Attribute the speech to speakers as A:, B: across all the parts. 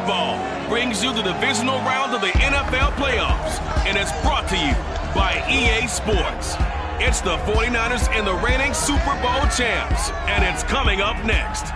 A: football brings you the divisional round of the NFL playoffs, and it's brought to you by EA Sports. It's the 49ers and the reigning Super Bowl champs, and it's coming up next.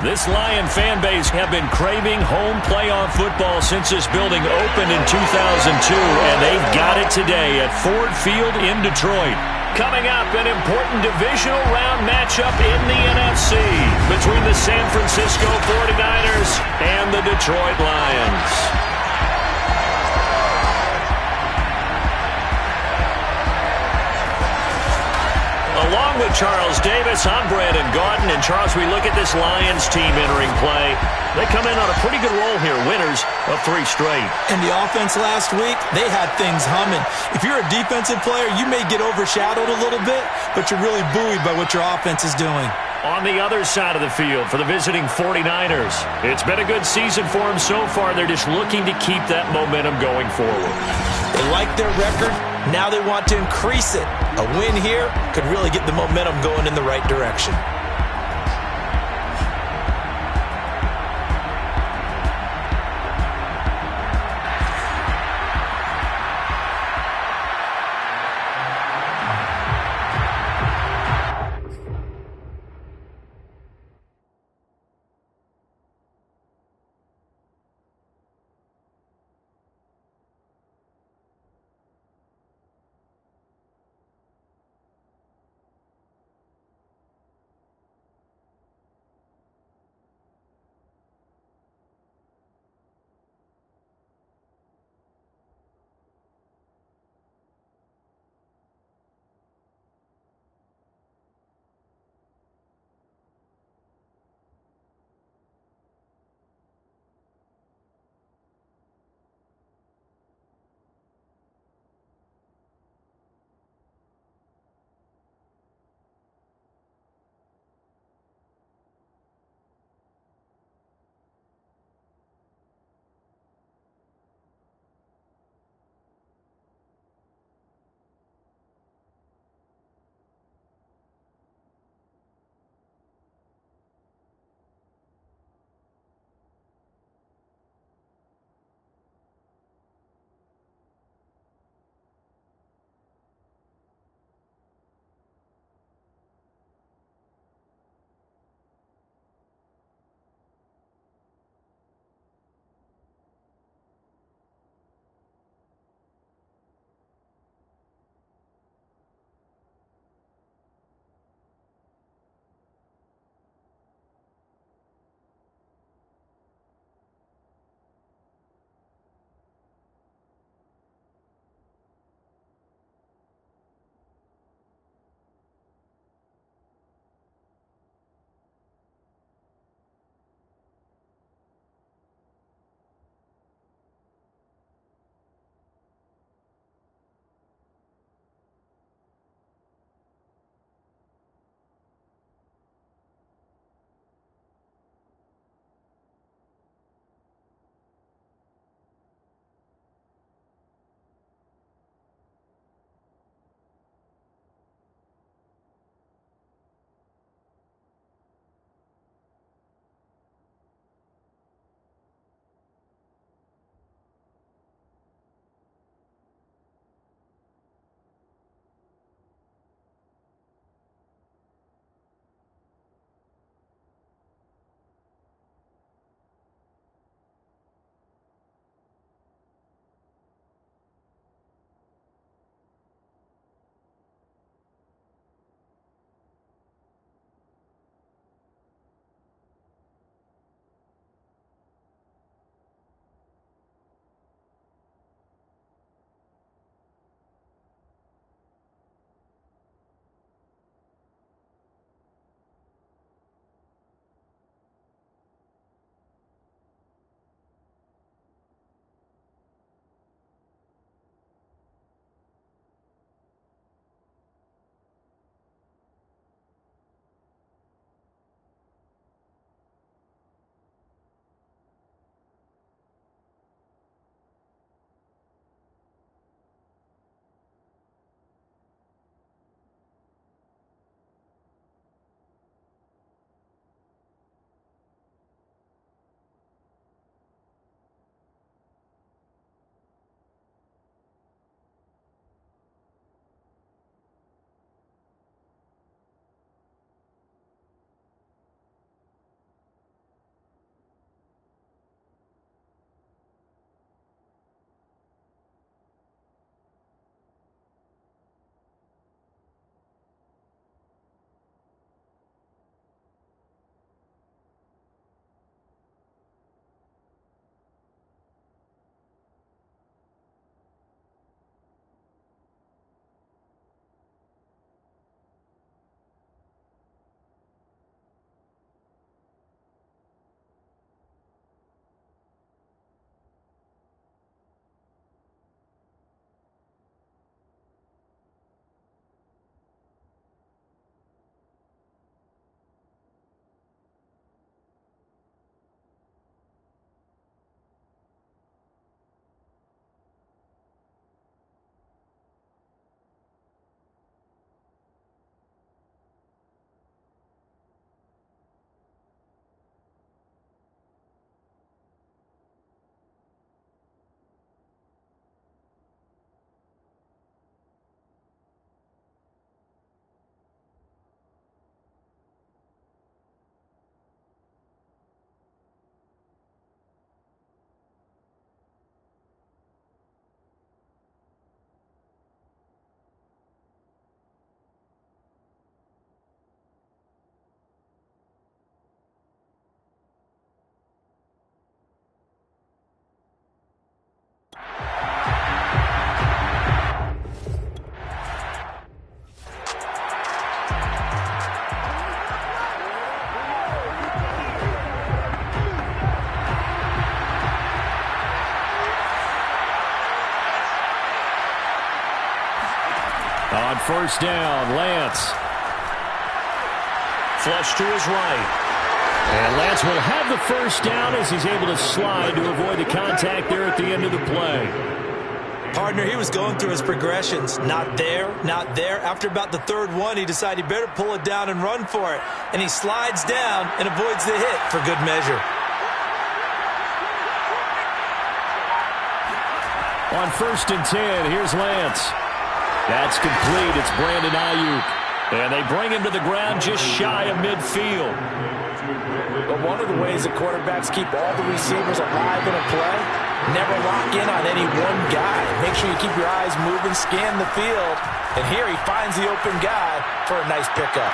B: This Lion fan base have been craving home playoff football since this building opened in 2002, and they've got it today at Ford Field in Detroit. Coming up, an important divisional round matchup in the NFC between the San Francisco 49ers and the Detroit Lions. Along with Charles Davis, I'm Brandon Gaudin. And Charles, we look at this Lions team entering play. They come in on a pretty good roll here, winners of 3 straight.
C: And the offense last week, they had things humming. If you're a defensive player, you may get overshadowed a little bit, but you're really buoyed by what your offense is doing.
B: On the other side of the field for the visiting 49ers, it's been a good season for them so far. They're just looking to keep that momentum going forward.
C: They like their record. Now they want to increase it. A win here could really get the momentum going in the right direction.
B: first down. Lance. Flush to his right. And Lance will have the first down as he's able to slide to avoid the contact there at the end of the play.
C: Partner, he was going through his progressions. Not there, not there. After about the third one, he decided he better pull it down and run for it. And he slides down and avoids the hit for good measure.
B: On 1st and 10, here's Lance. That's complete. It's Brandon Ayuk. And they bring him to the ground just shy of midfield.
D: But one of the ways that quarterbacks keep all the receivers alive in a play, never lock in on any one guy. Make sure you keep your eyes moving, scan the field. And here he finds the open guy for a nice pickup.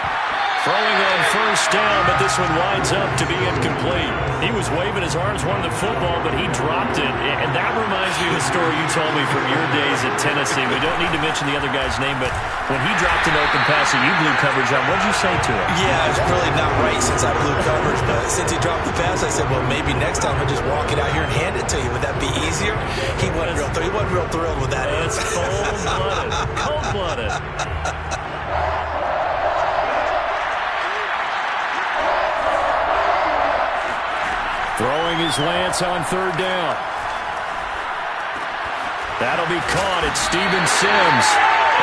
B: Throwing on first down, but this one winds up to be incomplete. He was waving his arms, wanting the football, but he dropped it. And that reminds me of the story you told me from your days at Tennessee. We don't need to mention the other guy's name, but when he dropped an open pass that you blew coverage on, what did you say to him?
C: Yeah, it's really not right since I blew coverage, but since he dropped the pass, I said, well, maybe next time I'll just walk it out here and hand it to you. Would that be easier? He wasn't real thrilled with that.
B: It's cold-blooded. Cold-blooded. Throwing his Lance on 3rd down. That'll be caught at Steven Sims.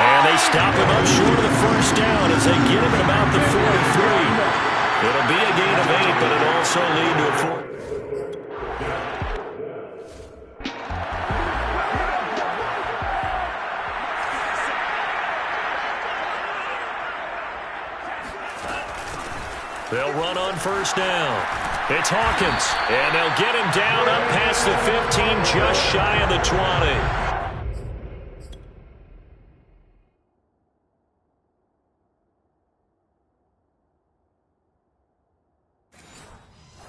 B: And they stop him up short of the first down as they get him at about the 43. It'll be a gain of 8, but it'll also lead to a 4. They'll run on first down. It's Hawkins, and they'll get him down up past the 15, just shy of the 20.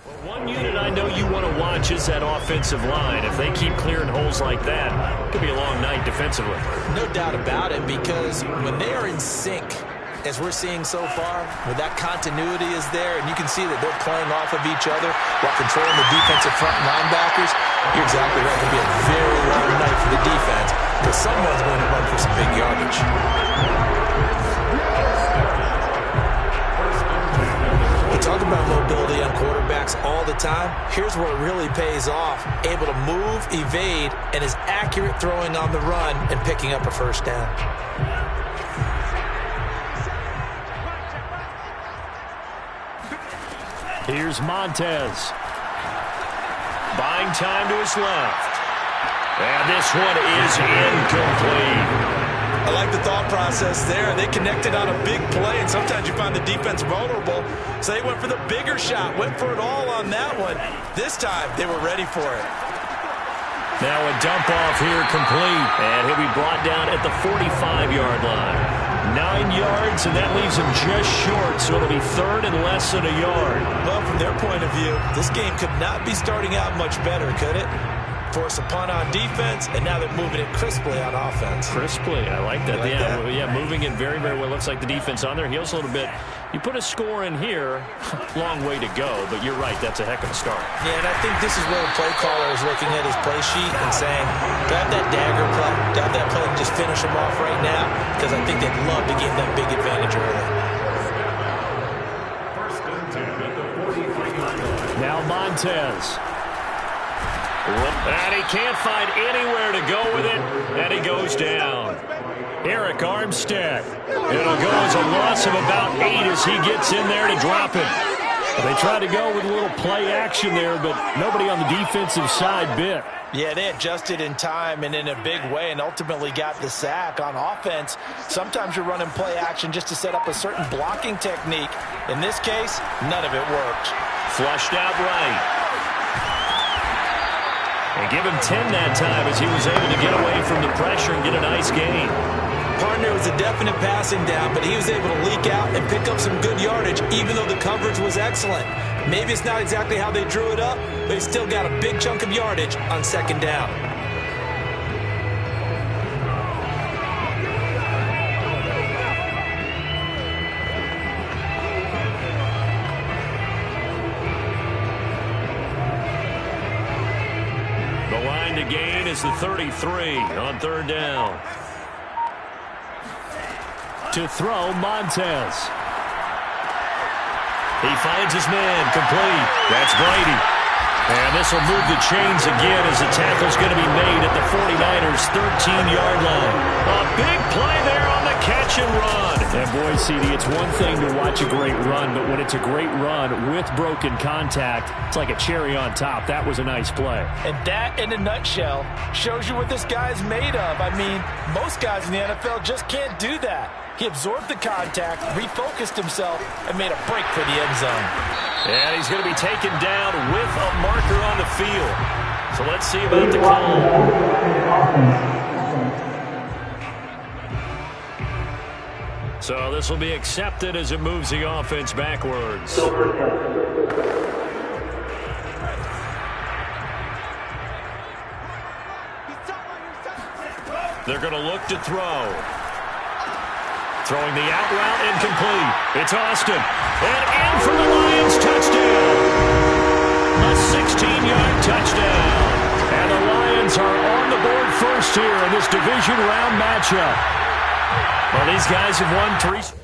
B: Well, one unit I know you want to watch is that offensive line. If they keep clearing holes like that, it could be a long night defensively.
C: No doubt about it, because when they are in sync, as we're seeing so far, where that continuity is there, and you can see that they're playing off of each other while controlling the defensive front linebackers, you're exactly right. It'll be a very long night for the defense because someone's going to run for some big yardage. We talk about mobility on quarterbacks all the time. Here's where it really pays off. Able to move, evade, and is accurate throwing on the run and picking up a first down.
B: Here's Montez. Buying time to his left. And this one is incomplete.
C: I like the thought process there. They connected on a big play, and sometimes you find the defense vulnerable. So they went for the bigger shot, went for it all on that one. This time, they were ready for it.
B: Now a dump off here complete. And he'll be brought down at the 45-yard line. 9 yards, and that leaves him just short, so it'll be 3rd and less than a yard.
C: Well, from their point of view, this game could not be starting out much better, could it? Force a punt on defense, and now they're moving it crisply on offense.
B: Crisply, I like that.
C: Like
B: yeah,
C: that?
B: Yeah, moving it very, very well. Looks like the defense on their heels a little bit. You put a score in here, long way to go, but you're right, that's a heck of a start.
C: Yeah, and I think this is where the play caller is looking at his play sheet and saying, grab that dagger play, grab that play and just finish him off right now, because I think they'd love to get that big advantage early.
B: Now Montez. And he can't find anywhere to go with it, and he goes down. Eric Armstead. It'll go as a loss of about 8 as he gets in there to drop it. They tried to go with a little play action there, but nobody on the defensive side bit.
C: Yeah, they adjusted in time and in a big way and ultimately got the sack. On offense, sometimes you're running play action just to set up a certain blocking technique. In this case, none of it worked.
B: Flushed out right. And give him 10 that time as he was able to get away from the pressure and get a nice gain.
C: Partner was a definite passing down, but he was able to leak out and pick up some good yardage, even though the coverage was excellent. Maybe it's not exactly how they drew it up, but he still got a big chunk of yardage on 2nd down.
B: The line to gain is the 33 on 3rd down. To throw, Montez. He finds his man, complete. That's Brady. And this will move the chains again as the tackle's going to be made at the 49ers' 13-yard line. A big play there on the catch and run. And boy, CD, it's one thing to watch a great run, but when it's a great run with broken contact, it's like a cherry on top. That was a nice play.
D: And that, in a nutshell, shows you what this guy's made of. I mean, most guys in the NFL just can't do that. He absorbed the contact, refocused himself, and made a break for the end zone.
B: And he's going to be taken down with a marker on the field. So let's see about the call. So this will be accepted as it moves the offense backwards. They're going to look to throw. Throwing the out route, incomplete. It's Austin. And in for the Lions, touchdown. A 16-yard touchdown. And the Lions are on the board first here in this division round matchup. Well, these guys have won 3.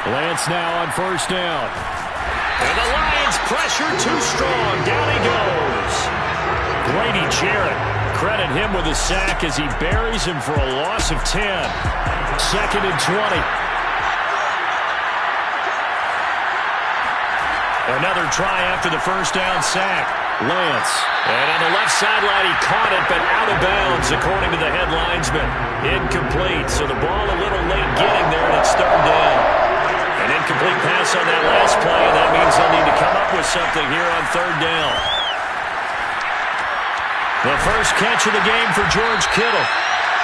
B: Lance now on first down. And the Lions pressure too strong. Down he goes. Grady Jarrett, credit him with a sack as he buries him for a loss of 10. 2nd and 20. Another try after the first down sack. Lance. And on the left sideline, he caught it, but out of bounds, according to the head linesman. Incomplete, so the ball a little late getting there, and it's 3rd down. An incomplete pass on that last play, and that means they'll need to come up with something here on 3rd down. The first catch of the game for George Kittle.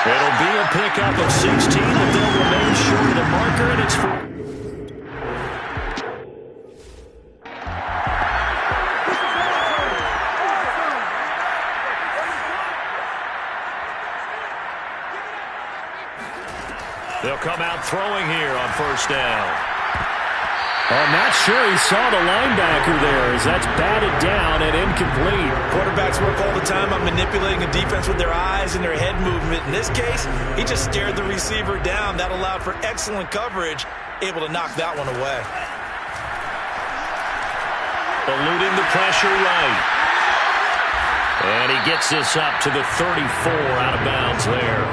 B: It'll be a pickup of 16, but they'll remain short of the marker, and it's 4. They'll come out throwing here on first down. I'm not sure he saw the linebacker there as that's batted down and incomplete.
D: Quarterbacks work all the time on manipulating a defense with their eyes and their head movement. In this case, he just stared the receiver down. That allowed for excellent coverage, able to knock that one away.
B: Eluding the pressure right. And he gets this up to the 34 out of bounds there.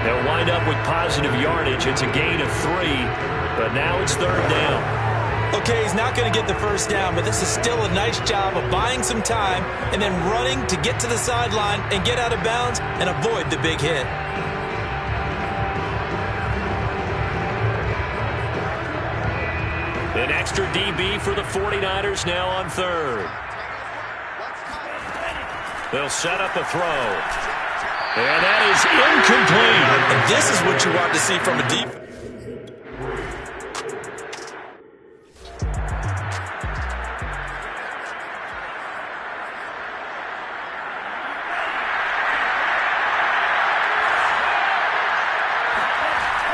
B: They'll wind up with positive yardage. It's a gain of 3, but now it's 3rd down.
D: Okay, he's not going to get the first down, but this is still a nice job of buying some time and then running to get to the sideline and get out of bounds and avoid the big hit.
B: An extra DB for the 49ers now on 3rd. They'll set up a throw. And that is incomplete.
D: And this is what you want to see from a deep.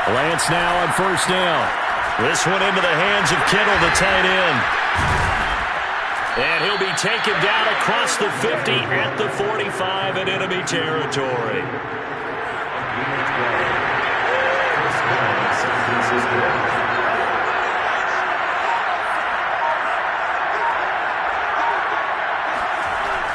B: Lance now on first down. This one into the hands of Kittle, the tight end. And he'll be taken down across the 50 at the 45 in enemy territory.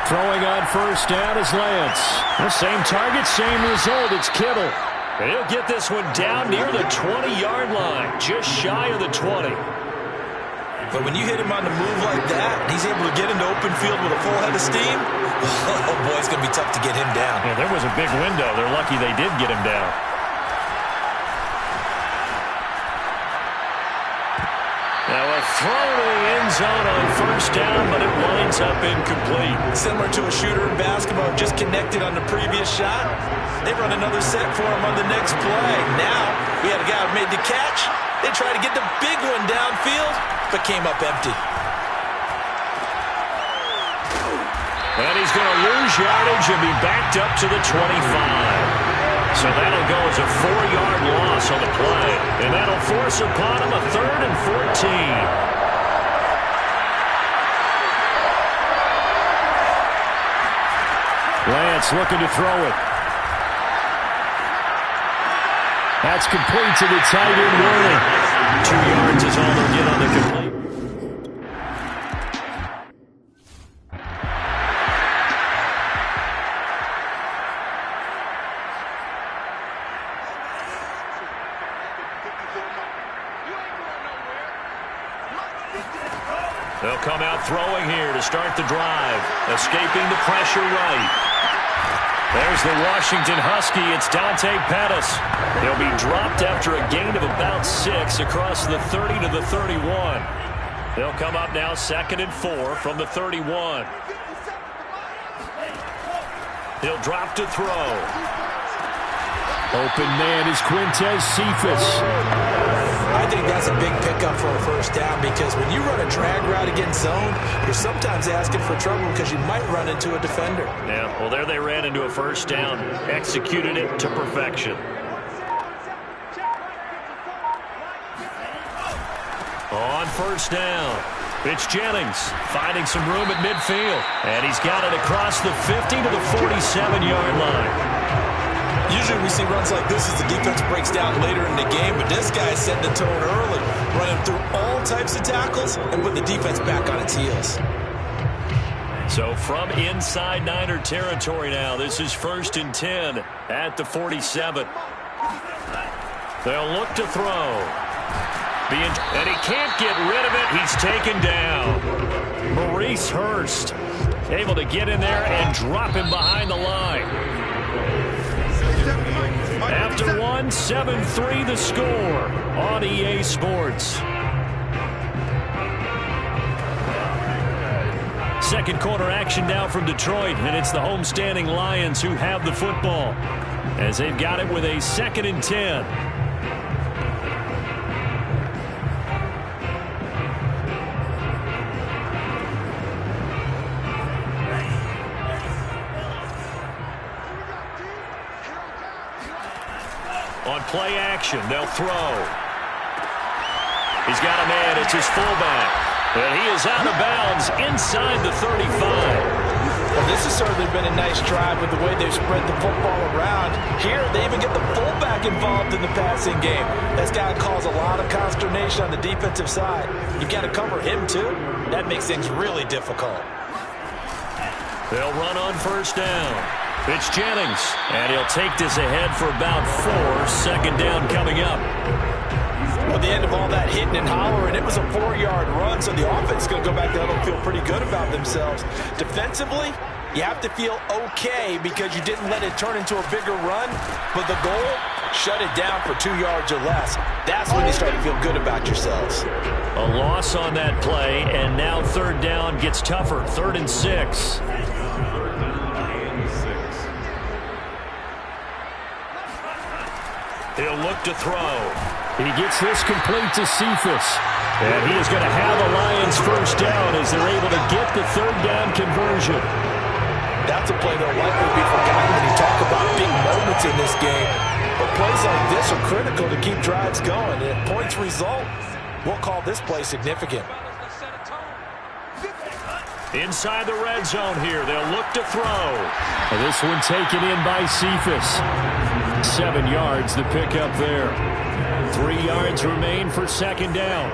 B: Throwing on first down is Lance. The same target, same result. It's Kittle. And he'll get this one down near the 20-yard line, just shy of the 20.
D: But when you hit him on the move like that, he's able to get into open field with a full head of steam. Oh, boy, it's going to be tough to get him down.
B: Yeah, there was a big window. They're lucky they did get him down. Now a throw to the end zone on first down, but it winds up incomplete.
D: Similar to a shooter in basketball, just connected on the previous shot. They run another set for him on the next play. Now we had a guy who made the catch. They tried to get the big one downfield, but came up empty.
B: And he's going to lose yardage and be backed up to the 25. So that'll go as a 4-yard loss on the play. And that'll force upon him a 3rd and 14. Lance looking to throw it. That's complete to the tight end, Warning. 2 yards is all they'll get on the complete. They'll come out throwing here to start the drive. Escaping the pressure right. There's the Washington Husky. It's Dante Pettis. He'll be dropped after a gain of about 6 across the 30 to the 31. They'll come up now 2nd and 4 from the 31. He'll drop to throw. Open man is Quintez Cephas.
C: I think that's a big pickup for a first down because when you run a drag route against zone, you're sometimes asking for trouble because you might run into a defender.
B: Yeah, well, there they ran into a first down. Executed it to perfection. On first down, it's Jennings finding some room at midfield. And he's got it across the 50 to the 47-yard line.
C: Usually we see runs like this as the defense breaks down later in the game, but this guy is setting the tone early, running through all types of tackles and put the defense back on its heels.
B: So from inside Niner territory now, this is 1st and 10 at the 47. They'll look to throw. And he can't get rid of it. He's taken down. Maurice Hurst able to get in there and drop him behind the line. After 1, 7-3 the score on EA Sports. Second quarter action now from Detroit, and it's the homestanding Lions who have the football as they've got it with a 2nd and 10. On play action, they'll throw. He's got a man. It's his fullback. And he is out of bounds inside the 35.
C: Well, this has certainly been a nice drive with the way they've spread the football around. Here, they even get the fullback involved in the passing game. That's got to cause a lot of consternation on the defensive side. You've got to cover him, too. That makes things really difficult.
B: They'll run on first down. It's Jennings, and he'll take this ahead for about 4. 2nd down coming up.
C: Well, the end of all that hitting and hollering, it was a 4-yard run, so the offense is going to go back there and feel pretty good about themselves. Defensively, you have to feel okay because you didn't let it turn into a bigger run, but the goal, shut it down for 2 yards or less. That's when you start to feel good about yourselves.
B: A loss on that play, and now 3rd down gets tougher. 3rd and 6. He'll look to throw. He gets this complete to Cephas. And he is going to have a Lions first down as they're able to get the 3rd down conversion.
C: That's a play that'll likely be forgotten when you talk about big moments in this game. But plays like this are critical to keep drives going. And if points result, we'll call this play significant.
B: Inside the red zone here, they'll look to throw. This one taken in by Cephas. 7 yards the pickup there. 3 yards remain for 2nd down.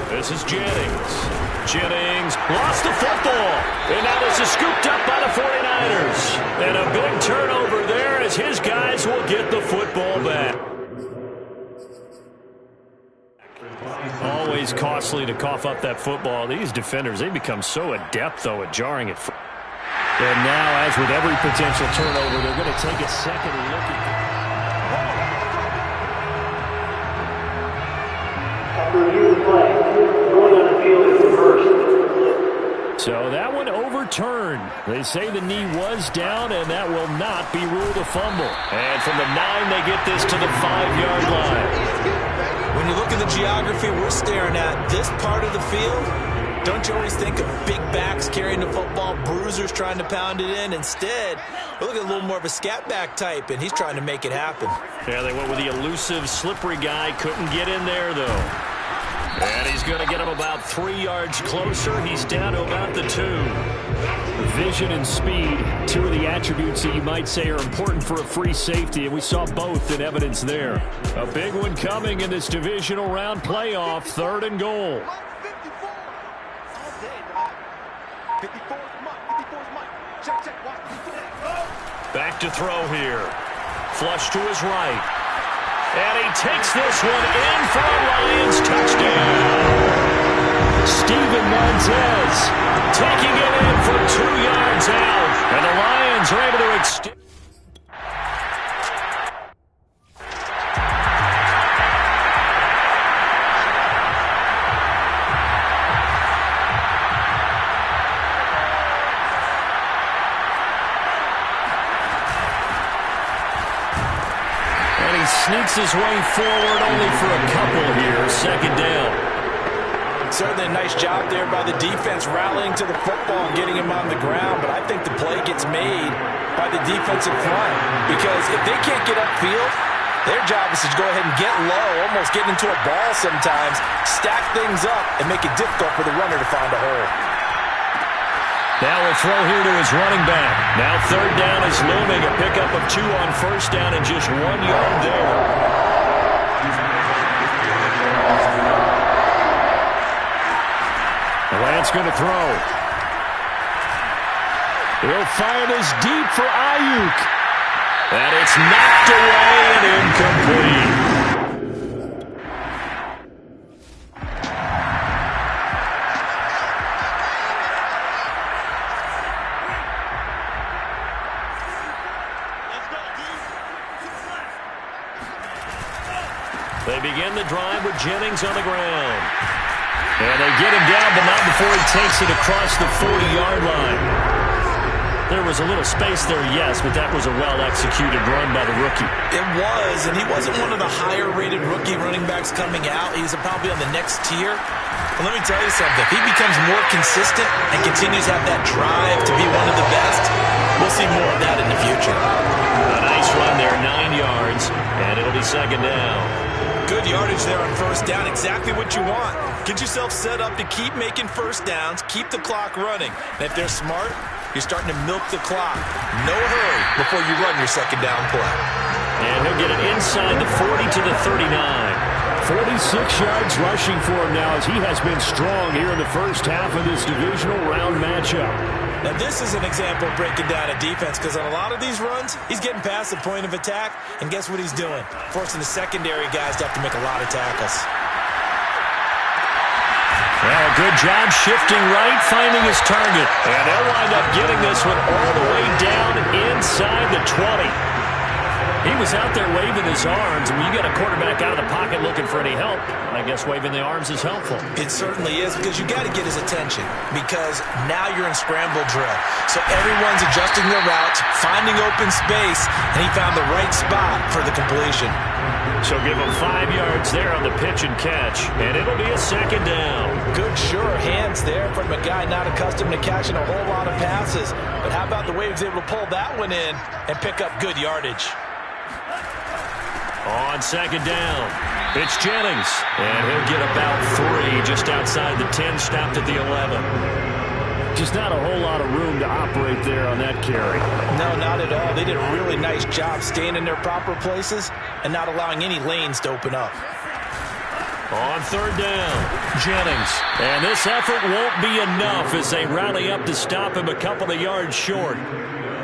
B: This is Jennings. Jennings lost the football. And now this is scooped up by the 49ers. And a big turnover there as his guys will get the football back. Always costly to cough up that football. These defenders, they become so adept, though, at jarring it. And now, as with every potential turnover, they're going to take a second look at it. So that one overturned. They say the knee was down, and that will not be ruled a fumble. And from the 9, they get this to the 5-yard line.
C: When you look at the geography we're staring at, this part of the field, Don't you always think of big backs carrying the football, bruisers trying to pound it in? Instead, look at a little more of a scat back type, and he's trying to make it happen.
B: Yeah, they went with the elusive, slippery guy. Couldn't get in there, though. And he's going to get him about 3 yards closer. He's down to about the 2.
E: Vision and speed, two of the attributes that you might say are important for a free safety, and we saw both in evidence there.
B: A big one coming in this divisional round playoff, 3rd and goal. Back to throw here. Flush to his right. And he takes this one in for a Lions touchdown. Steven Montez taking it in for 2 yards out. And the Lions are able to extend. Sneaks his way forward only for a couple here. 2nd down.
D: Certainly a nice job there by the defense rallying to the football and getting him on the ground, but I think the play gets made by the defensive front because if they can't get upfield, their job is to go ahead and get low, almost get into a ball sometimes, stack things up, and make it difficult for the runner to find a hole.
B: Now we'll throw here to his running back. Now 3rd down is looming. A pickup of 2 on 1st down and just 1 yard there. Lance going to throw. He'll fire this deep for Ayuk. And it's knocked away and incomplete. They begin the drive with Jennings on the ground. And they get him down, but not before he takes it across the 40-yard line. There was a little space there, yes, but that was a well-executed run by the rookie.
C: It was, and he wasn't one of the higher-rated rookie running backs coming out. He's probably on the next tier. But let me tell you something. If he becomes more consistent and continues to have that drive to be one of the best, we'll see more of that in the future.
B: A nice run there, 9 yards, and it'll be 2nd down.
C: Good yardage there on 1st down, exactly what you want. Get yourself set up to keep making 1st downs, keep the clock running. And if they're smart, you're starting to milk the clock. No hurry before you run your 2nd down play.
B: And he'll get it inside the 40 to the 39.
E: 46 yards rushing for him now as he has been strong here in the first half of this divisional round matchup.
C: Now this is an example of breaking down a defense because on a lot of these runs, he's getting past the point of attack, and guess what he's doing? Forcing the secondary guys to have to make a lot of tackles.
B: Well, good job shifting right, finding his target. And they'll wind up getting this one all the way down inside the 20. He was out there waving his arms, and when you get a quarterback out of the pocket looking for any help, I guess waving the arms is helpful.
C: It certainly is, because you got to get his attention, because now you're in scramble drill. So everyone's adjusting their routes, finding open space, and he found the right spot for the completion.
B: So give him 5 yards there on the pitch and catch, and it'll be a 2nd down.
C: Good, sure hands there from a guy not accustomed to catching a whole lot of passes. But how about the way he was able to pull that one in and pick up good yardage?
B: On 2nd down, it's Jennings, and he'll get about 3 just outside the 10, stopped at the 11.
E: Just not a whole lot of room to operate there on that carry.
C: No, not at all. They did a really nice job staying in their proper places and not allowing any lanes to open up.
B: On 3rd down, Jennings. And this effort won't be enough as they rally up to stop him a couple of yards short.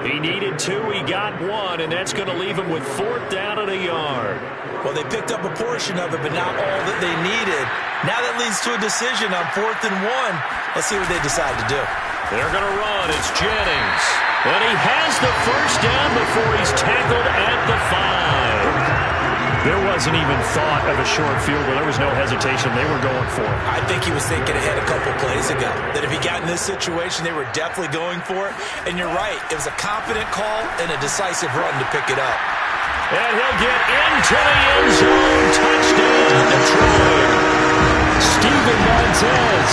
B: He needed 2, he got 1, and that's going to leave him with 4th down and a yard.
C: Well, they picked up a portion of it, but not all that they needed. Now that leads to a decision on 4th and 1. Let's see what they decide to do.
B: They're going to run. It's Jennings. And he has the 1st down before he's tackled at the 5. There wasn't even thought of a short field where there was no hesitation. They were going for it.
C: I think he was thinking ahead a couple plays ago that if he got in this situation, they were definitely going for it. And you're right. It was a confident call and a decisive run to pick it up.
B: And he'll get into the end zone. Touchdown, Detroit. Steven Montez.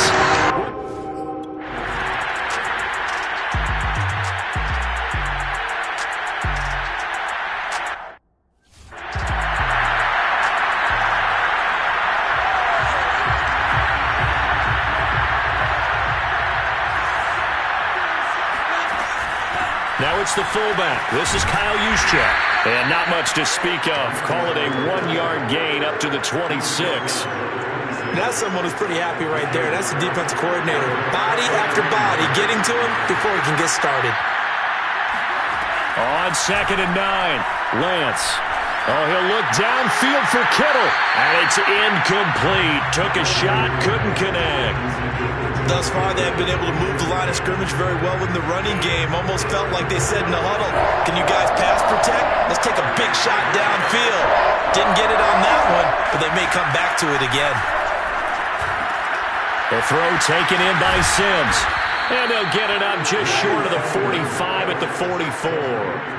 B: starts the fullback. This is Kyle Juszczyk. And not much to speak of. Call it a 1-yard gain up to the 26.
C: That's someone who's pretty happy right there. That's the defensive coordinator. Body after body getting to him before he can get started.
B: On 2nd and 9, Lance. Oh, he'll look downfield for Kittle. And it's incomplete. Took a shot, couldn't connect.
C: Thus far, they have been able to move the line of scrimmage very well in the running game. Almost felt like they said in the huddle, can you guys pass protect? Let's take a big shot downfield. Didn't get it on that one, but they may come back to it again.
B: The throw taken in by Sims. And they'll get it up just short of the 45 at the 44.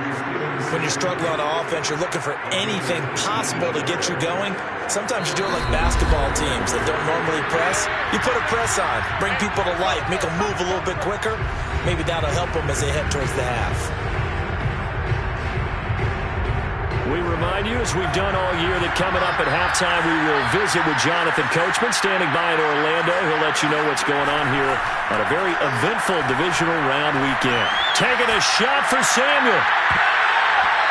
C: When you're struggling on offense, you're looking for anything possible to get you going. Sometimes you do it like basketball teams that don't normally press. You put a press on, bring people to life, make them move a little bit quicker. Maybe that'll help them as they head towards the half.
B: We remind you, as we've done all year, that coming up at halftime, we will visit with Jonathan Coachman, standing by in Orlando. He'll let you know what's going on here on a very eventful divisional round weekend. Taking a shot for Samuel.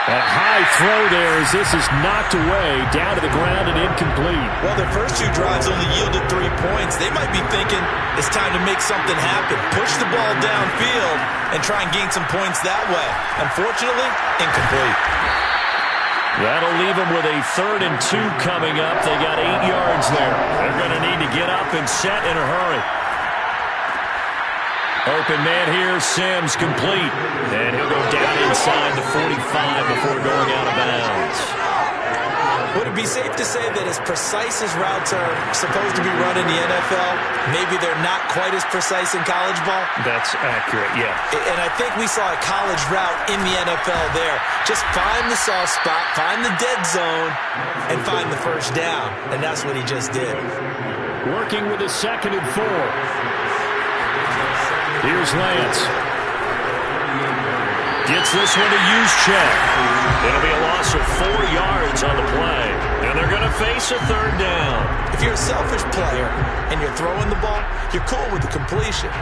B: A high throw there as this is knocked away, down to the ground and incomplete.
C: Well, their first 2 drives only yielded 3 points. They might be thinking it's time to make something happen. Push the ball downfield and try and gain some points that way. Unfortunately, incomplete.
B: That'll leave them with a 3rd and 2 coming up. They got 8 yards there. They're going to need to get up and set in a hurry. Open man here, Sims complete. And he'll go down inside the 45 before going out of bounds.
C: Would it be safe to say that as precise as routes are supposed to be run in the NFL, maybe they're not quite as precise in college ball?
B: That's accurate, yeah.
C: And I think we saw a college route in the NFL there. Just find the soft spot, find the dead zone, and find the first down. And that's what he just did.
B: Working with a 2nd and 4. Here's Lance. Gets this one to Juszczyk. It'll be a loss of 4 yards on the play. And they're going to face a 3rd down.
C: If you're a selfish player and you're throwing the ball, you're cool with the completion.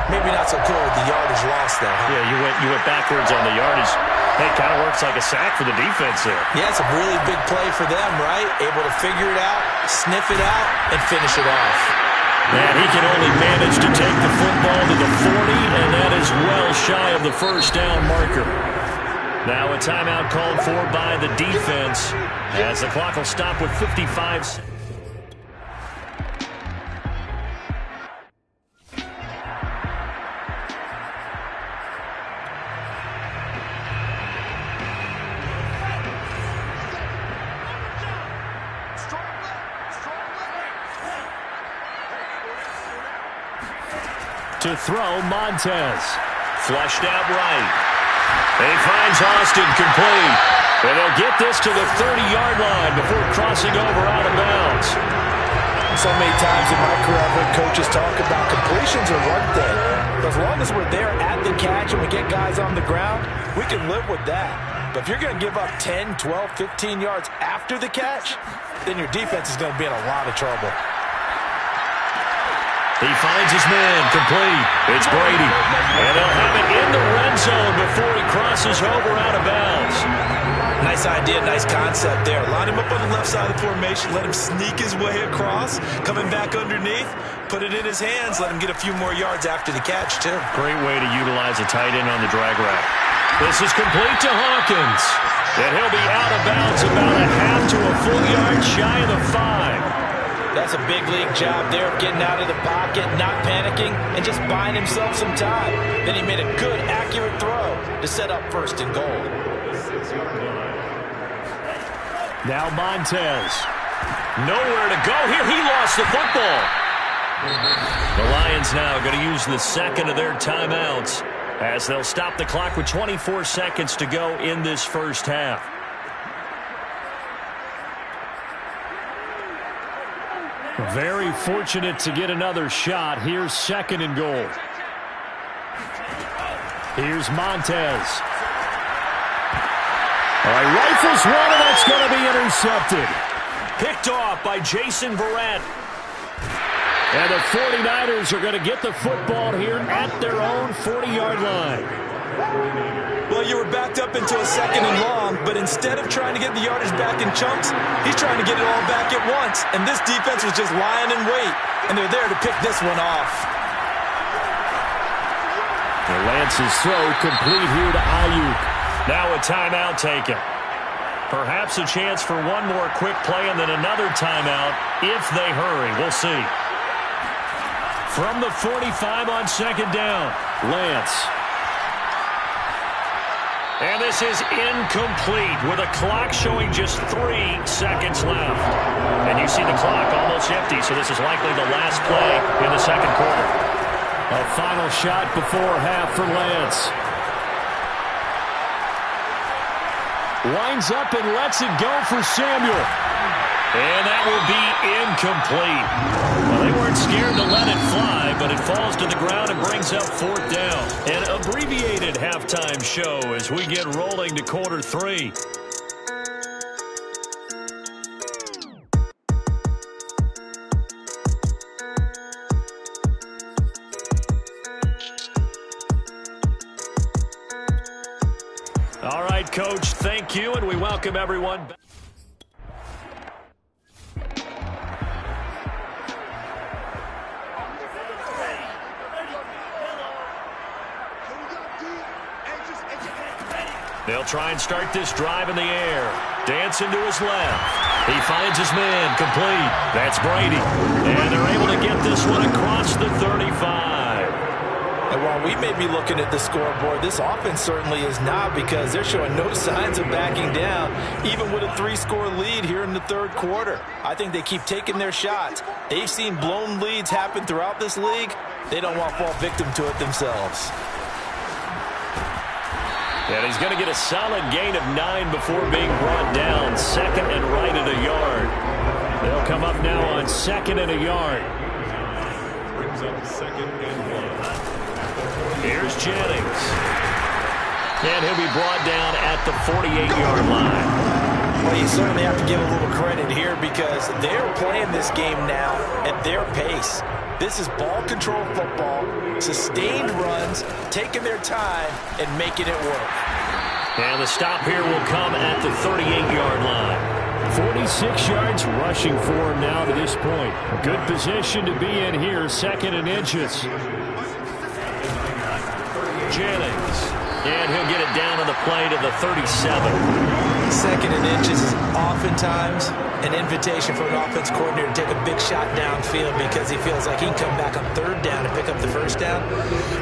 C: Maybe not so cool with the yardage loss, though. Huh?
B: Yeah, you went backwards on the yardage. Hey, it kind of works like a sack for the defense there.
C: Yeah, it's a really big play for them, right? Able to figure it out, sniff it out, and finish it off.
B: And he can only manage to take the football to the 40, and that is well shy of the first down marker. Now a timeout called for by the defense as the clock will stop with 55 seconds. To throw, Montez. Flushed out right. He finds Austin complete. And they'll get this to the 30-yard line before crossing over out of bounds.
C: So many times in my career I've heard coaches talk about completions are one thing. But as long as we're there at the catch and we get guys on the ground, we can live with that. But if you're going to give up 10, 12, 15 yards after the catch, then your defense is going to be in a lot of trouble.
B: He finds his man complete. It's Brady. And they'll have it in the red zone before he crosses over out of bounds.
C: Nice idea, nice concept there. Line him up on the left side of the formation. Let him sneak his way across. Coming back underneath. Put it in his hands. Let him get a few more yards after the catch, too.
B: Great way to utilize a tight end on the drag route. This is complete to Hawkins. And he'll be out of bounds about a half to a full yard shy of the 5.
C: That's a big league job there of getting out of the pocket, not panicking, and just buying himself some time. Then he made a good, accurate throw to set up 1st and goal.
B: Now Montez. Nowhere to go here. He lost the football. The Lions now going to use the 2nd of their timeouts as they'll stop the clock with 24 seconds to go in this first half. Very fortunate to get another shot. Here's 2nd and goal. Here's Montez. All right, rifles one, and that's going to be intercepted. Picked off by Jason Verrett. And the 49ers are going to get the football here at their own 40-yard line.
C: Well, you were backed up into a 2nd and long, but instead of trying to get the yardage back in chunks, he's trying to get it all back at once. And this defense was just lying in wait, and they're there to pick this one off.
E: Lance's throw complete here to Ayuk.
B: Now a timeout taken. Perhaps a chance for one more quick play and then another timeout if they hurry. We'll see. From the 45 on 2nd down, Lance. And this is incomplete with a clock showing just 3 seconds left. And you see the clock almost empty, so this is likely the last play in the 2nd quarter.
E: A final shot before half for Lance. Winds up and lets it go for Samuel.
B: And that will be incomplete. Well, they weren't scared to let it fly, but it falls to the ground and brings up 4th down. An abbreviated halftime show as we get rolling to quarter 3. All right, Coach, thank you, and we welcome everyone back. They'll try and start this drive in the air. Dancing to his left. He finds his man complete. That's Brady. And they're able to get this one across the 35.
C: And while we may be looking at the scoreboard, this offense certainly is not, because they're showing no signs of backing down, even with a 3-score lead here in the 3rd quarter. I think they keep taking their shots. They've seen blown leads happen throughout this league. They don't want to fall victim to it themselves.
B: And he's going to get a solid gain of 9 before being brought down. 2nd and right at a yard. They'll come up now on 2nd and a yard.
A: Brings up 2nd and 1.
B: Here's Jennings. And he'll be brought down at the 48-yard line.
C: Well, you certainly have to give a little credit here, because they're playing this game now at their pace. This is ball control football, sustained runs, taking their time, and making it work.
B: And the stop here will come at the 38-yard line.
E: 46 yards rushing for him now to this point. Good position to be in here, 2nd and inches.
B: Jennings. And he'll get it down on the play to the 37.
C: 2nd and inches is oftentimes an invitation for an offense coordinator to take a big shot downfield, because he feels like he can come back on 3rd down and pick up the 1st down.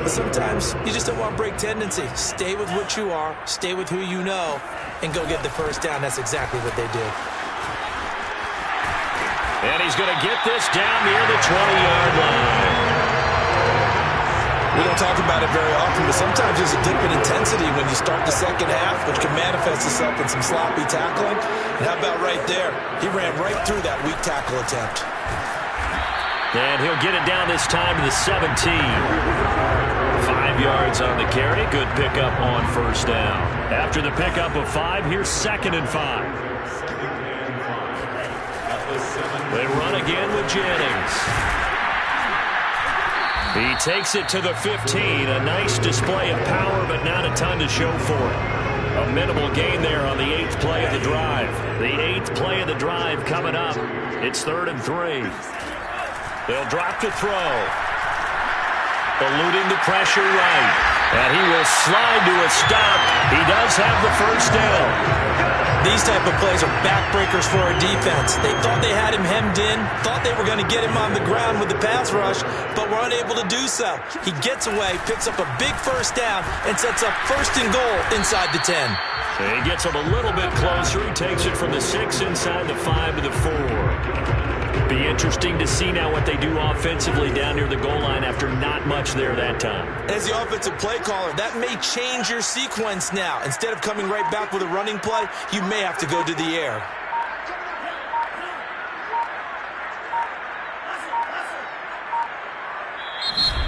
C: But sometimes you just don't want break tendency. Stay with what you are, stay with who you know, and go get the 1st down. That's exactly what they do.
B: And he's going to get this down near the 20-yard line.
C: We don't talk about it very often, but sometimes there's a dip in intensity when you start the 2nd half, which can manifest itself in some sloppy tackling. And how about right there? He ran right through that weak tackle attempt.
B: And he'll get it down this time to the 17. 5 yards on the carry. Good pickup on 1st down. After the pickup of 5, here's 2nd and 5. They run again with Jennings. He takes it to the 15. A nice display of power, but not a ton to show for it. A minimal gain there on the 8th play of the drive. The 8th play of the drive coming up. It's 3rd and 3. They'll drop to throw. Eluding the pressure right. And he will slide to a stop. He does have the 1st down.
C: These type of plays are backbreakers for a defense. They thought they had him hemmed in, thought they were going to get him on the ground with the pass rush, but were unable to do so. He gets away, picks up a big 1st down, and sets up 1st and goal inside the 10.
B: He gets him a little bit closer. He takes it from the 6 inside the 5 to the 4. Be interesting to see now what they do offensively down near the goal line after not much there that time.
C: As the offensive play caller, that may change your sequence now. Instead of coming right back with a running play, you may have to go to the air.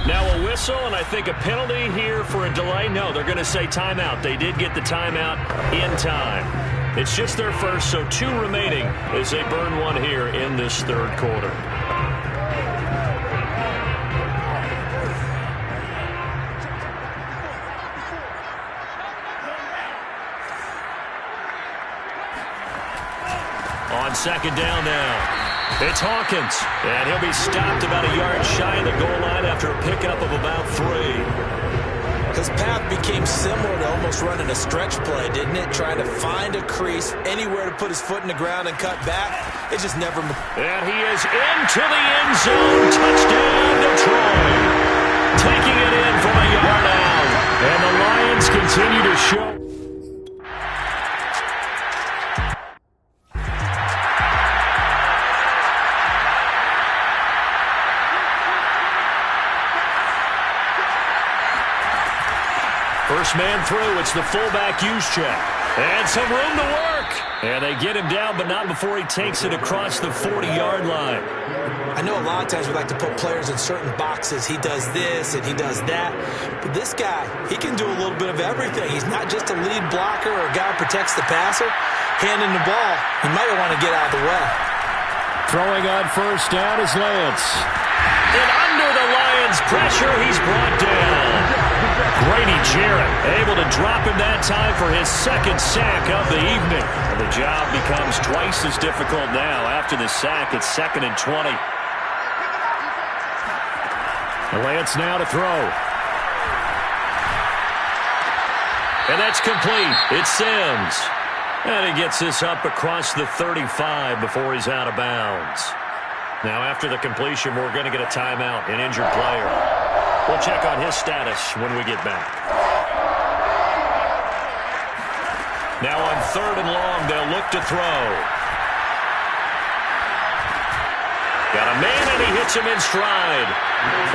B: Now a whistle, and I think a penalty here for a delay. No, they're going to say timeout. They did get the timeout in time. It's just their 1st, so 2 remaining as they burn 1 here in this 3rd quarter. second down now. It's Hawkins, and he'll be stopped about a yard shy of the goal line after a pickup of about 3.
C: His path became similar to almost running a stretch play, didn't it? Trying to find a crease, anywhere to put his foot in the ground and cut back. It just never...
B: And he is into the end zone. Touchdown, Detroit. Taking it in from a yard out. And the Lions continue to show... First man through, it's the fullback use check. And some room to work. And they get him down, but not before he takes it across the 40-yard line.
C: I know a lot of times we like to put players in certain boxes. He does this and he does that. But this guy, he can do a little bit of everything. He's not just a lead blocker or a guy who protects the passer. Handing the ball, he might want to get out of the way.
E: Throwing on first down is Lance.
B: And under the Lions' pressure, he's brought down. Grady Jarrett able to drop him that time for his second sack of the evening. And the job becomes twice as difficult now. After the sack, it's 2nd and 20.
E: Lance now to throw.
B: And that's complete. It's Sims. And he gets this up across the 35 before he's out of bounds. Now, after the completion, we're going to get a timeout, an injured player. We'll check on his status when we get back. Now on 3rd and long, they'll look to throw. Got a man, and he hits him in stride.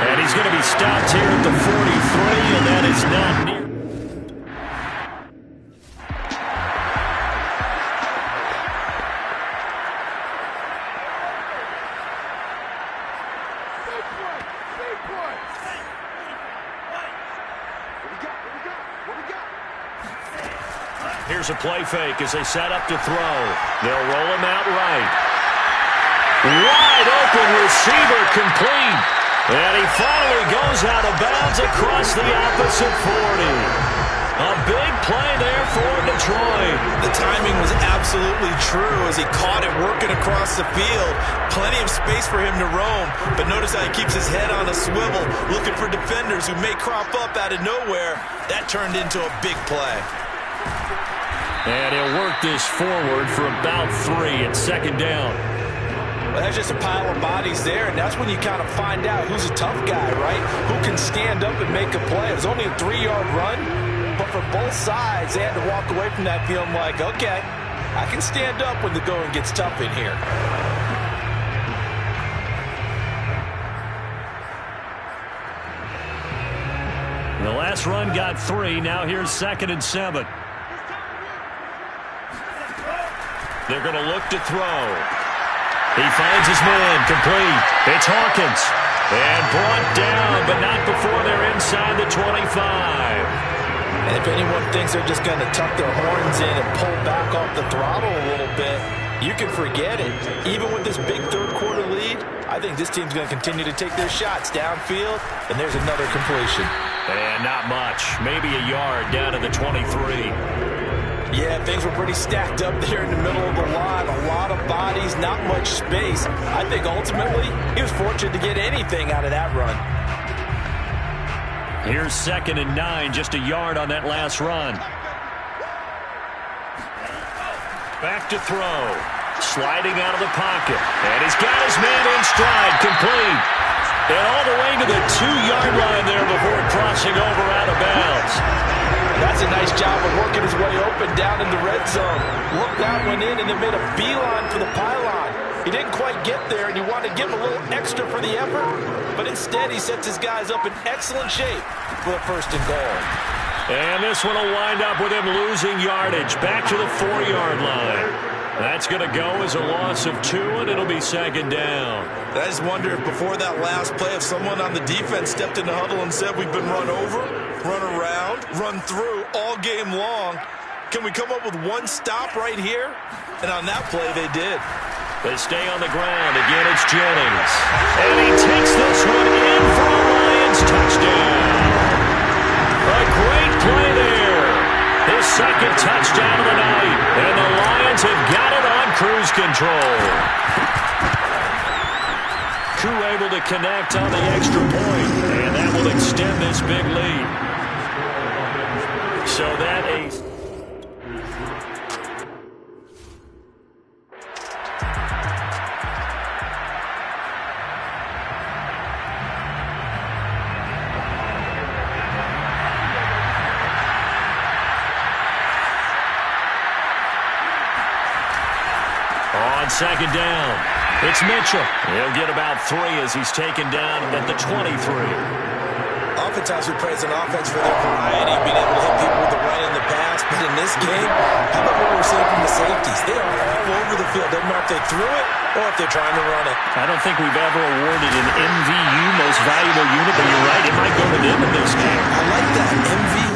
B: And he's going to be stopped here at the 43, and that is not near. Here's a play fake as they set up to throw. They'll roll him out right. Wide open receiver complete. And he finally goes out of bounds across the opposite 40. A big play there for Detroit.
C: The timing was absolutely true as he caught it working across the field. Plenty of space for him to roam. But notice how he keeps his head on a swivel, looking for defenders who may crop up out of nowhere. That turned into a big play.
B: And he'll work this forward for about 3 at 2nd down.
C: Well, that's just a pile of bodies there, and that's when you kind of find out who's a tough guy, right? Who can stand up and make a play. It was only a 3-yard run, but for both sides, they had to walk away from that feeling like, okay, I can stand up when the going gets tough in here.
B: The last run got 3. Now here's 2nd and 7. They're going to look to throw. He finds his man, complete. It's Hawkins. And brought down, but not before they're inside the 25.
C: And if anyone thinks they're just going to tuck their horns in and pull back off the throttle a little bit, you can forget it. Even with this big third-quarter lead, I think this team's going to continue to take their shots downfield, and there's another completion.
B: And not much. Maybe a yard down to the 23.
C: Yeah, things were pretty stacked up there in the middle of the line. A lot of bodies, not much space. I think ultimately he was fortunate to get anything out of that run.
B: Here's 2nd and 9, just a yard on that last run. Back to throw. Sliding out of the pocket. And he's got his man in stride, complete. And all the way to the 2-yard line there before crossing over out of bounds.
C: That's a nice job of working his way open down in the red zone. Looked that one in and then made a beeline for the pylon. He didn't quite get there, and you want to give him a little extra for the effort, but instead he sets his guys up in excellent shape for the 1st and goal.
B: And this one will wind up with him losing yardage back to the 4-yard line. That's going to go as a loss of 2, and it'll be 2nd down.
C: I just wonder if before that last play, if someone on the defense stepped in the huddle and said, we've been run over, run around, run through all game long. Can we come up with one stop right here? And on that play, they did.
B: They stay on the ground. Again, it's Jennings. And he takes this one in for a Lions touchdown. A great play there. His 2nd touchdown of the night. And the Lions have got it on cruise control. control. Koo able to connect on the extra point, and that will extend this big lead. So that on second down, it's Mitchell. He'll get about 3 as he's taken down at the 23.
C: Oftentimes we praise an offense for their variety, being able to hit people with the run in the pass. But in this game, how about what we're seeing from the safeties? They are all over the field. Doesn't matter if they threw it or if they're trying to run it.
B: I don't think we've ever awarded an MVU, most valuable unit, but you're right, it might go to them in this game.
C: I like that, MVU.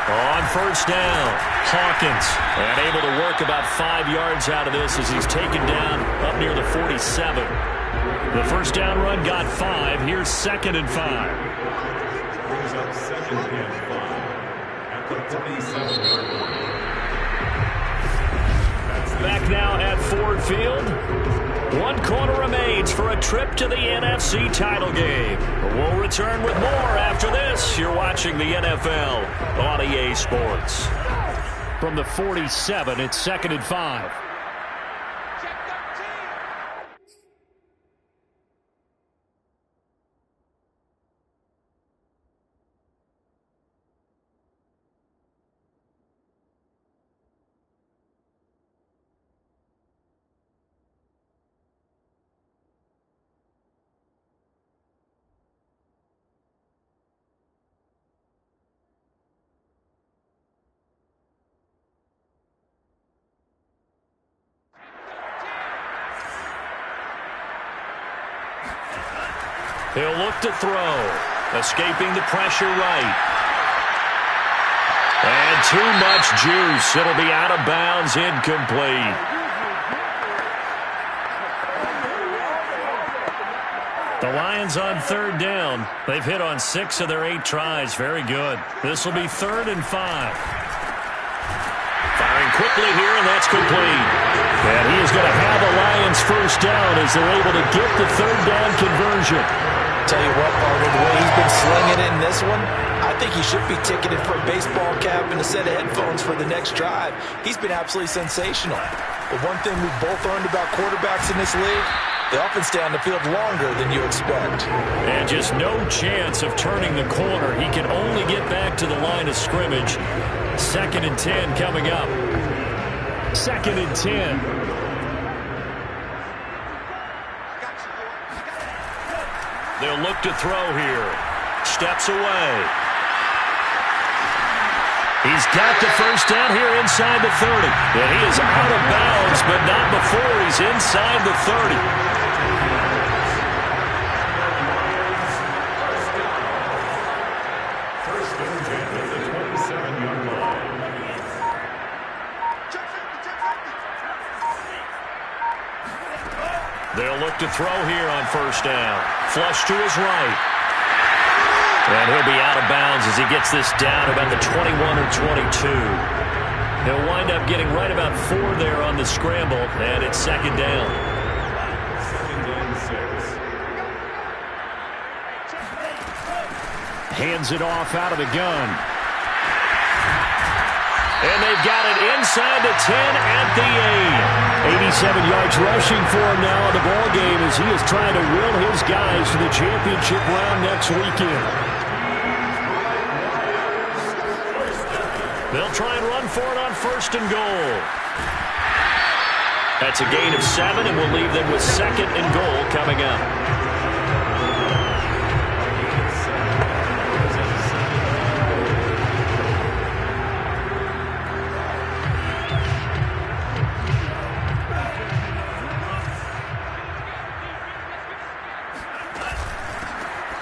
B: On first down, Hawkins, and able to work about 5 yards out of this as he's taken down up near the 47. The first down run got 5. Here's 2nd and 5.
F: Brings up 2nd and 5 at the 27-yard line.
B: Back now at Ford Field. 1 quarter remains for a trip to the NFC title game. We'll return with more after this. You're watching the NFL on EA Sports. From the 47, it's 2nd and 5. He'll look to throw. Escaping the pressure right. And too much juice. It'll be out of bounds, incomplete. The Lions on 3rd down. They've hit on 6 of their 8 tries. Very good. This will be 3rd and 5. Firing quickly here, and that's complete. And he is going to have the Lions first down as they're able to get the 3rd down conversion.
C: Tell you what, partner, the way he's been slinging it in this one, I think he should be ticketed for a baseball cap and a set of headphones for the next drive. He's been absolutely sensational. But one thing we've both learned about quarterbacks in this league, they often stay on the field longer than you expect.
B: And just no chance of turning the corner. He can only get back to the line of scrimmage. 2nd and 10 coming up. 2nd and 10. They'll look to throw here. Steps away. He's got the first down here inside the 30. And he is out of bounds, but not before he's inside the 30.
F: First and 10 at the 27-yard line.
B: They'll look to throw here on first down. Flush to his right. And he'll be out of bounds as he gets this down about the 21 or 22. He'll wind up getting right about 4 there on the scramble, and it's 2nd down.
F: 2nd and 6.
E: Hands it off out of the gun.
B: And they've got it inside the 10 at the 8.
E: 87 yards rushing for him now in the ball game as he is trying to will his guys to the championship round next weekend.
B: They'll try and run for it on 1st and goal. That's a gain of 7, and we'll leave them with 2nd and goal coming up.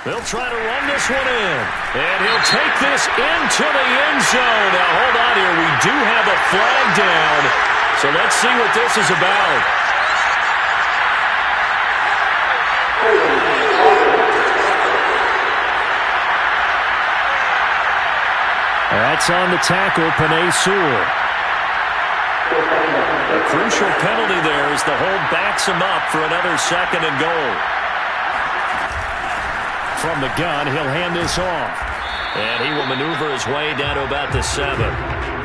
B: They'll try to run this one in. And he'll take this into the end zone. Now, hold on here. We do have a flag down. So let's see what this is about.
E: That's on the tackle, Penei Sewell.
B: A crucial penalty there as the hold backs him up for another 2nd and goal.
E: From the gun, he'll hand this off.
B: And he will maneuver his way down to about the 7.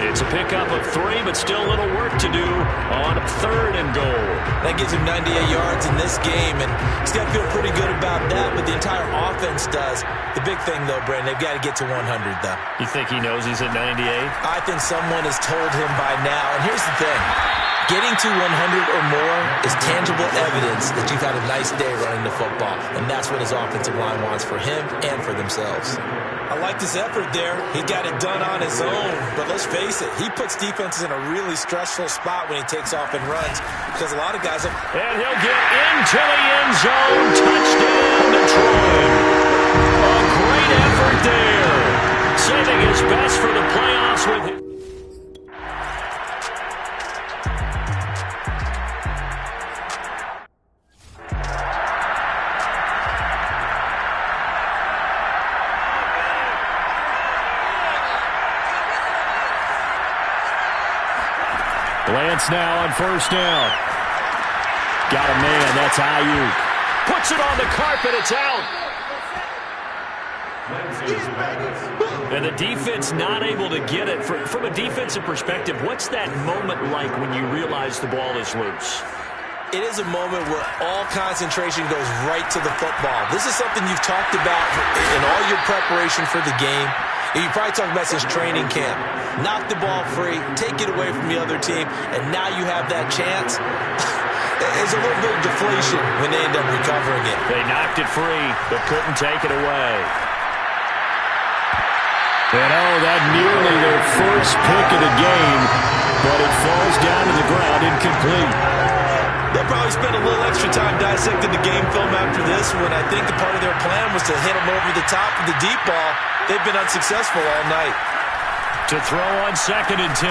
B: It's a pickup of 3, but still a little work to do on 3rd and goal.
C: That gives him 98 yards in this game, and he's got to feel pretty good about that, but the entire offense does. The big thing, though, Brandon, they've got to get to 100, though.
B: You think he knows he's at 98?
C: I think someone has told him by now, and here's the thing. Getting to 100 or more is tangible evidence that you've had a nice day running the football, and that's what his offensive line wants for him and for themselves. I liked his effort there. He got it done on his own, but let's face it, he puts defenses in a really stressful spot when he takes off and runs because a lot of guys have...
B: And he'll get into the end zone. Touchdown, Detroit. A great effort there. Saving his best for the playoffs with him.
E: Lance now on 1st down. Got a man. That's Ayuk.
B: Puts it on the carpet. It's out. And the defense not able to get it. From a defensive perspective, what's that moment like when you realize the ball is loose?
C: It is a moment where all concentration goes right to the football. This is something you've talked about in all your preparation for the game. You probably talked about since training camp. Knock the ball free, take it away from the other team, and now you have that chance. There's a little bit of deflation when they end up recovering it.
B: They knocked it free, but couldn't take it away.
E: And that nearly their first pick of the game, but it falls down to the ground incomplete.
C: They'll probably spend a little extra time dissecting the game film after this when I think the part of their plan was to hit them over the top of the deep ball. They've been unsuccessful all night.
B: To throw on 2nd and 10.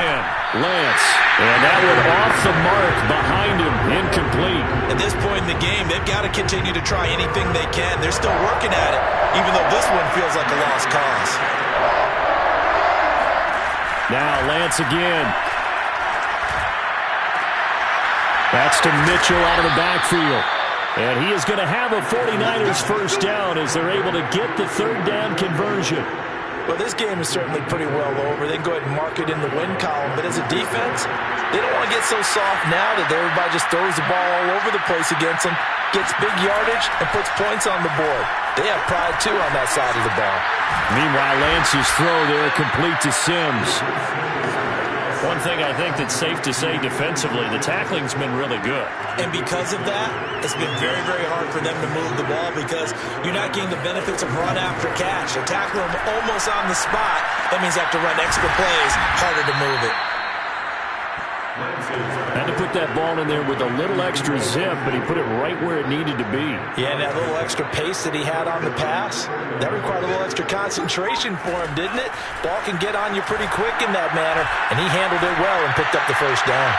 E: Lance. And that one off the mark behind him. Incomplete.
C: At this point in the game, they've got to continue to try anything they can. They're still working at it, even though this one feels like a lost cause.
E: Now Lance again. That's to Mitchell out of the backfield. And he is going to have a 49ers 1st down as they're able to get the 3rd down conversion.
C: Well, this game is certainly pretty well over. They can go ahead and mark it in the win column. But as a defense, they don't want to get so soft now that everybody just throws the ball all over the place against them, gets big yardage, and puts points on the board. They have pride, too, on that side of the ball.
E: Meanwhile, Lance's throw there complete to Sims.
B: One thing I think that's safe to say defensively, the tackling's been really good.
C: And because of that, it's been very, very hard for them to move the ball because you're not getting the benefits of run after catch. They tackle them almost on the spot. That means they have to run extra plays, harder to move it.
E: Had to put that ball in there with a little extra zip, but he put it right where it needed to be.
C: Yeah, and that little extra pace that he had on the pass, that required a little extra concentration for him, didn't it? Ball can get on you pretty quick in that manner, and he handled it well and picked up the 1st down.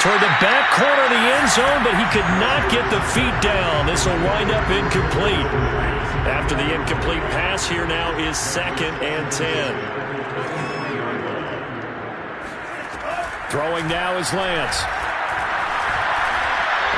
B: Toward the back corner of the end zone, but he could not get the feet down. This will wind up incomplete. After the incomplete pass, here now is 2nd and 10.
E: Throwing now is Lance.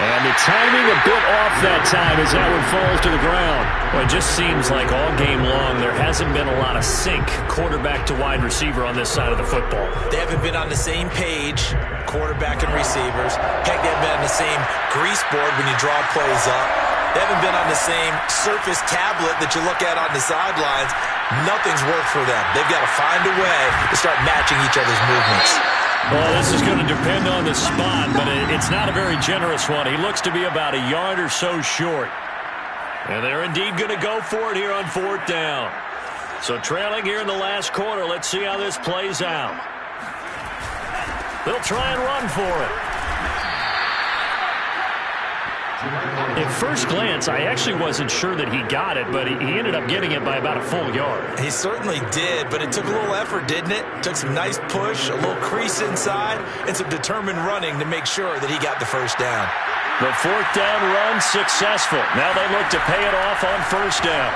E: And the timing a bit off that time as that one falls to the ground.
B: Well, it just seems like all game long there hasn't been a lot of sync quarterback to wide receiver on this side of the football.
C: They haven't been on the same page, quarterback and receivers. Heck, they haven't been on the same grease board when you draw plays up. They haven't been on the same surface tablet that you look at on the sidelines. Nothing's worked for them. They've got to find a way to start matching each other's movements.
B: Well, this is going to depend on the spot, but it's not a very generous one. He looks to be about a yard or so short. And they're indeed going to go for it here on 4th down. So trailing here in the last quarter, let's see how this plays out. They'll try and run for it.
E: At first glance, I actually wasn't sure that he got it, but he ended up getting it by about a full yard.
C: He certainly did, but it took a little effort, didn't it? Took some nice push, a little crease inside, and some determined running to make sure that he got the first down.
E: The fourth down run successful. Now they look to pay it off on first down.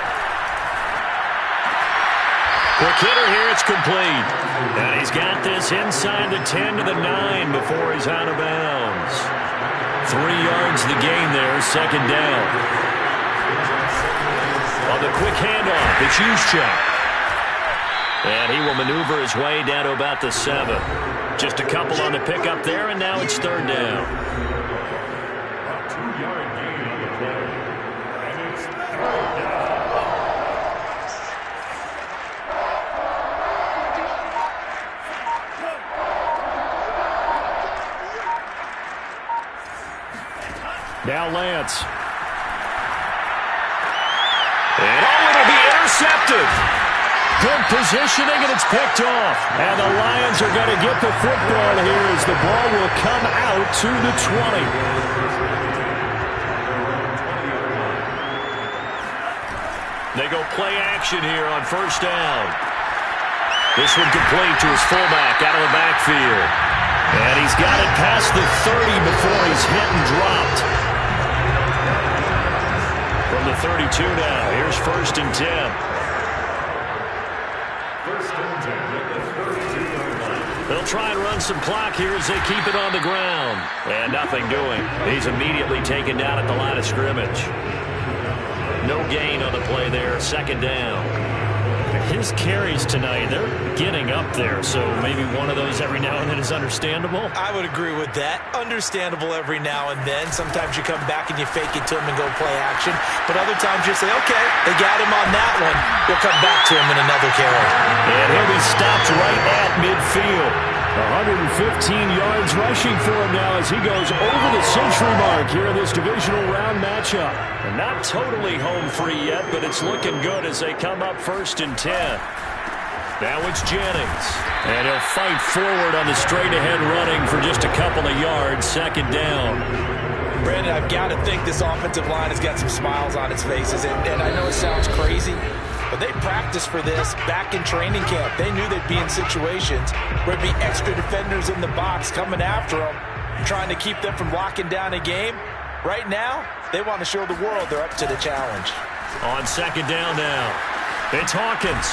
E: Quick hitter here, it's complete. And he's got this inside the 10 to the 9 before he's out of bounds. 3 yards the gain there, second down. On the quick handoff, it's Juszczyk. And he will maneuver his way down to about the 7. Just a couple on the pickup there, and now it's third down.
F: A 2-yard gain on the play. And it's third down.
E: Now Lance. And it'll be intercepted. Good positioning, and it's picked off. And the Lions are going to get the football here as the ball will come out to the 20. They go play action here on first down. This one complete to his fullback out of the backfield. And he's got it past the 30 before he's hit and dropped. From the 32 now, here's first and 10.
F: First and 10 at the 32-yard line.
E: They'll try and run some clock here as they keep it on the ground. And nothing doing. He's immediately taken down at the line of scrimmage. No gain on the play there, second down. His carries tonight, they're getting up there, so maybe one of those every now and then is understandable.
C: I would agree with that. Understandable every now and then. Sometimes you come back and you fake it to him and go play action. But other times you say, okay, they got him on that one. We'll come back to him in another carry.
E: And he'll be stopped right at midfield. 115 yards rushing for him now as he goes over the century mark here in this divisional round matchup. And not totally home free yet, but it's looking good as they come up first and 10. Now it's Jennings. And he'll fight forward on the straight-ahead running for just a couple of yards, second down.
C: Brandon, I've got to think this offensive line has got some smiles on its faces. And I know it sounds crazy, but they practiced for this back in training camp. They knew they'd be in situations where there'd be extra defenders in the box coming after them, trying to keep them from locking down a game. Right now, they want to show the world they're up to the challenge.
E: On second down now, it's Hawkins.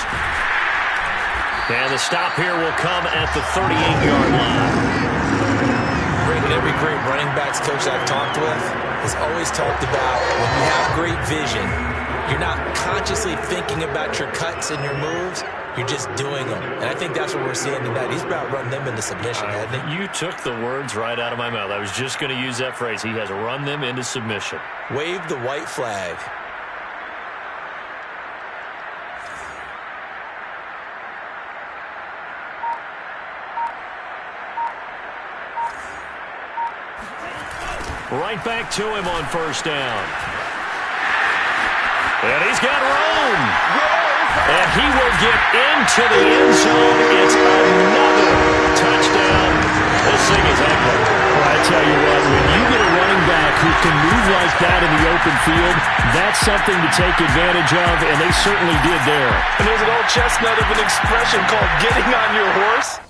E: And the stop here will come at the 38-yard line.
C: Brandon, every great running backs coach I've talked with has always talked about when you have great vision, you're not consciously thinking about your cuts and your moves. You're just doing them. And I think that's what we're seeing tonight. He's about running them into submission, hasn't he?
E: You took the words right out of my mouth. I was just going to use that phrase. He has run them into submission.
C: Wave the white flag.
E: Right back to him on first down. And he's got room. And he will get into the end zone. It's another touchdown. This thing is ugly. Well, I tell you what, when you get a running back who can move like that in the open field, that's something to take advantage of, and they certainly did there.
D: And there's an old chestnut of an expression called getting on your horse.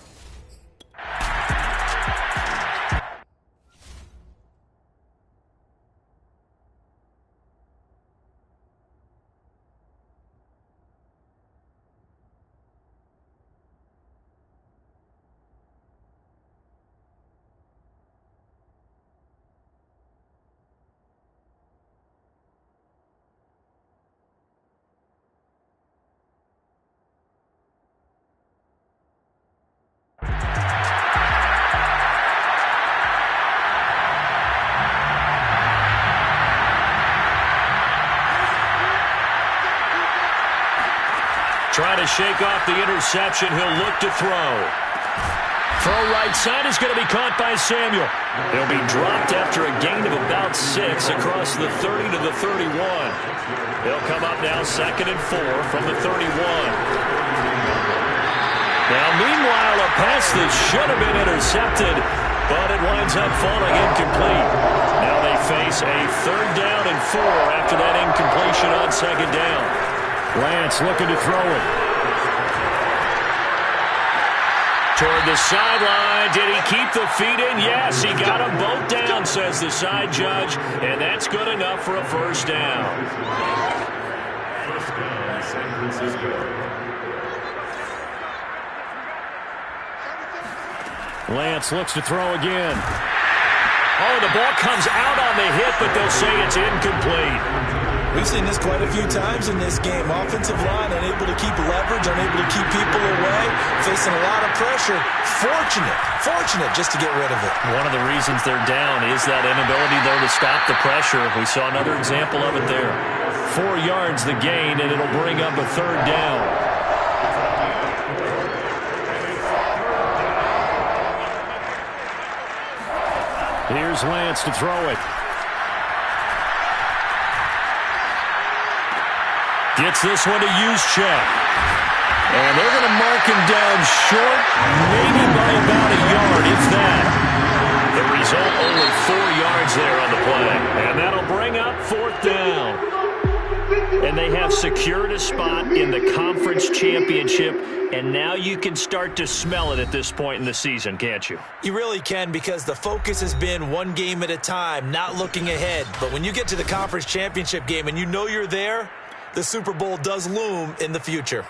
E: Trying to shake off the interception. He'll look to throw. Throw right side is going to be caught by Samuel. He'll be dropped after a gain of about 6 across the 30 to the 31. He'll come up now second and 4 from the 31. Now, meanwhile, a pass that should have been intercepted, but it winds up falling incomplete. Now they face
B: is a 3rd down and 4 after that incompletion on 2nd down.
E: Lance looking to throw it.
B: Toward the sideline. Did he keep the feet in? Yes, he got them both down, says the side judge. And that's good enough for a 1st down.
F: First down, San Francisco.
E: Lance looks to throw again.
B: Oh, the ball comes out on the hit, but they'll say it's incomplete.
C: We've seen this quite a few times in this game. Offensive line unable to keep leverage, unable to keep people away, facing a lot of pressure. Fortunate just to get rid of it.
B: One of the reasons they're down is that inability, though, to stop the pressure. We saw another example of it there.
E: 4 yards the gain, and it'll bring up a 3rd down. Here's Lance to throw it.
B: Gets this one to Juszczyk. And they're going to mark him down short, maybe by about a yard, if that. The result, only 4 yards there on the play. And that'll bring up 4th down. And they have secured a spot in the conference championship, and now you can start to smell it at this point in the season, can't you?
C: You really can, because the focus has been one game at a time, not looking ahead. But when you get to the conference championship game and you know you're there, the Super Bowl does loom in the future.